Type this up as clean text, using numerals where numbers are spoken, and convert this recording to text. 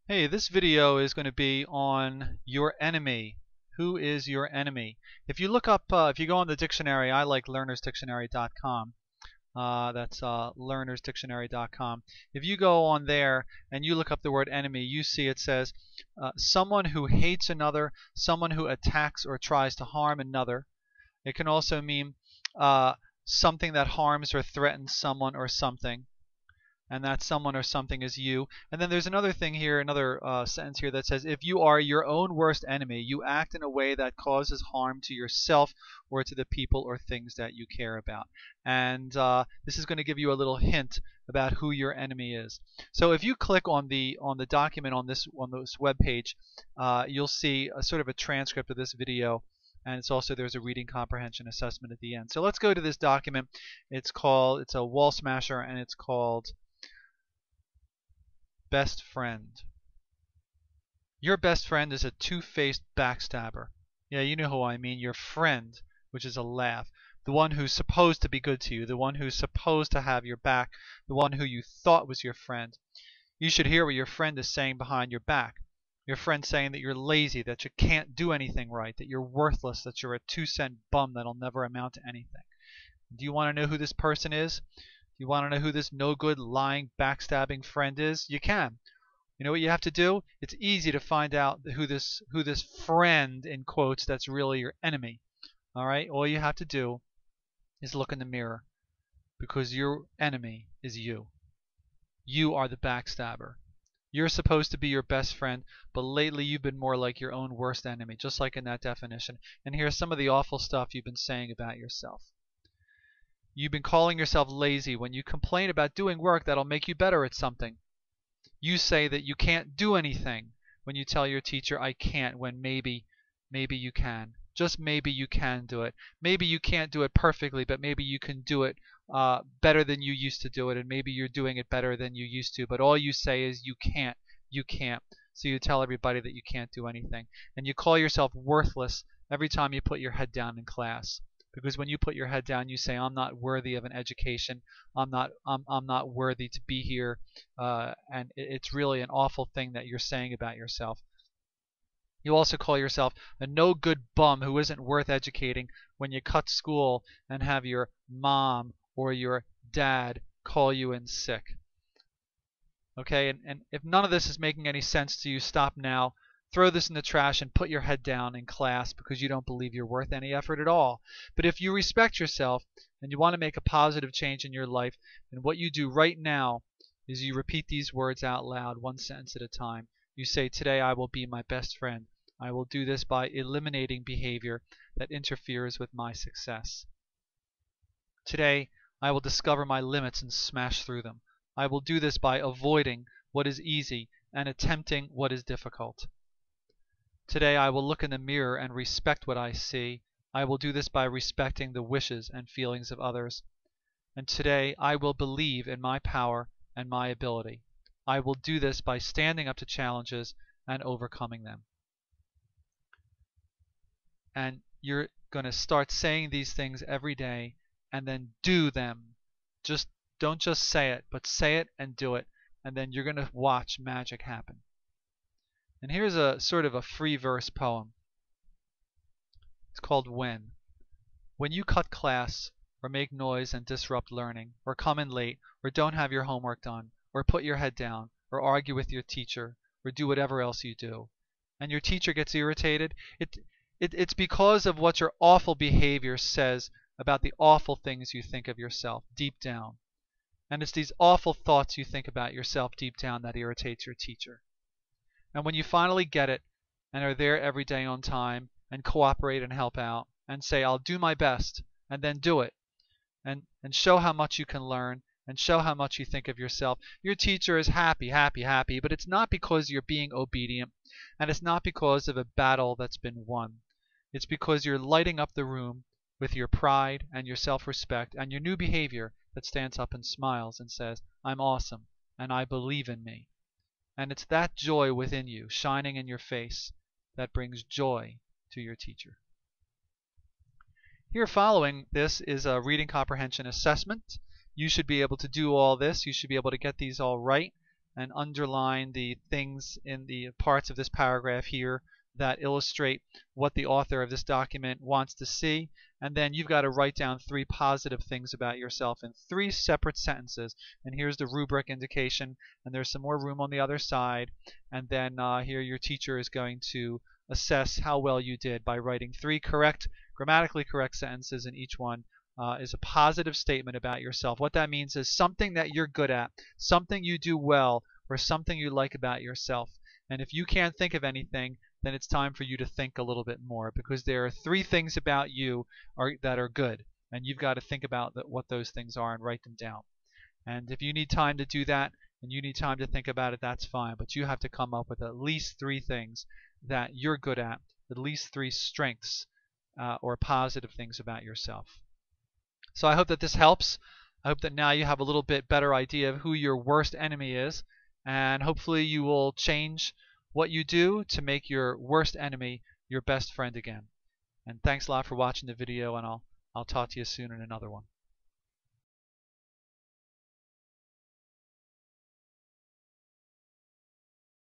Hey, this video is going to be on your enemy. Who is your enemy? If you look up, if you go on the dictionary, I like learnersdictionary.com. That's learnersdictionary.com. If you go on there and you look up the word enemy, you see it says someone who hates another, someone who attacks or tries to harm another. It can also mean something that harms or threatens someone or something. And that someone or something is you. And then there's another thing here, another sentence here that says, if you are your own worst enemy, you act in a way that causes harm to yourself or to the people or things that you care about. And this is going to give you a little hint about who your enemy is. So if you click on the document on this web page, you'll see a sort of a transcript of this video. And it's also, there's a reading comprehension assessment at the end. So let's go to this document. It's a wall smasher, and it's called Best friend. Your best friend is a two-faced backstabber. Yeah, you know who I mean. Your friend, which is a laugh. The one who's supposed to be good to you. The one who's supposed to have your back. The one who you thought was your friend. You should hear what your friend is saying behind your back. Your friend saying that you're lazy, that you can't do anything right, that you're worthless, that you're a 2-cent bum that'll never amount to anything. Do you want to know who this person is? You want to know who this no-good, lying, backstabbing friend is? You can. You know what you have to do? It's easy to find out who this friend, in quotes, that's really your enemy. All right? All you have to do is look in the mirror, because your enemy is you. You are the backstabber. You're supposed to be your best friend, but lately you've been more like your own worst enemy, just like in that definition. And here's some of the awful stuff you've been saying about yourself. You've been calling yourself lazy when you complain about doing work that'll make you better at something. You say that you can't do anything when you tell your teacher, I can't, when maybe you can. Just maybe you can do it. Maybe you can't do it perfectly, but maybe you can do it better than you used to do it, and maybe you're doing it better than you used to. But all you say is you can't, you can't. So you tell everybody that you can't do anything. And you call yourself worthless every time you put your head down in class. Because when you put your head down, you say, I'm not worthy of an education. I'm not worthy to be here. And it's really an awful thing that you're saying about yourself. You also call yourself a no-good bum who isn't worth educating when you cut school and have your mom or your dad call you in sick. Okay, and if none of this is making any sense to you, stop now. Throw this in the trash and put your head down in class because you don't believe you're worth any effort at all. But if you respect yourself and you want to make a positive change in your life, then what you do right now is you repeat these words out loud, one sentence at a time. You say, today I will be my best friend. I will do this by eliminating behavior that interferes with my success. Today I will discover my limits and smash through them. I will do this by avoiding what is easy and attempting what is difficult. Today I will look in the mirror and respect what I see. I will do this by respecting the wishes and feelings of others. And today I will believe in my power and my ability. I will do this by standing up to challenges and overcoming them. And you're going to start saying these things every day and then do them. Don't just say it, but say it and do it. And then you're going to watch magic happen. And here's a sort of a free verse poem. It's called When. When you cut class, or make noise and disrupt learning, or come in late, or don't have your homework done, or put your head down, or argue with your teacher, or do whatever else you do, and your teacher gets irritated, it's because of what your awful behavior says about the awful things you think of yourself deep down. And it's these awful thoughts you think about yourself deep down that irritates your teacher. And when you finally get it and are there every day on time and cooperate and help out and say, I'll do my best, and then do it, and show how much you can learn and show how much you think of yourself, your teacher is happy, but it's not because you're being obedient, and it's not because of a battle that's been won. It's because you're lighting up the room with your pride and your self-respect and your new behavior that stands up and smiles and says, I'm awesome, and I believe in me. And it's that joy within you, shining in your face, that brings joy to your teacher. Here following this is a reading comprehension assessment. You should be able to do all this. You should be able to get these all right. and underline the things in the parts of this paragraph here that illustrate what the author of this document wants to see. And then you've got to write down 3 positive things about yourself in 3 separate sentences. And here's the rubric indication, and there's some more room on the other side. And then here your teacher is going to assess how well you did by writing 3 correct, grammatically correct sentences, and each one is a positive statement about yourself. What that means is something that you're good at, something you do well, or something you like about yourself. And if you can't think of anything, then it's time for you to think a little bit more, because there are 3 things about you that are good, and you've got to think about what those things are and write them down. And if you need time to do that and you need time to think about it, that's fine, but you have to come up with at least 3 things that you're good at least 3 strengths or positive things about yourself. So I hope that this helps. I hope that now you have a little bit better idea of who your worst enemy is, and hopefully you will change what you do to make your worst enemy your best friend again. And thanks a lot for watching the video, and I'll talk to you soon in another one.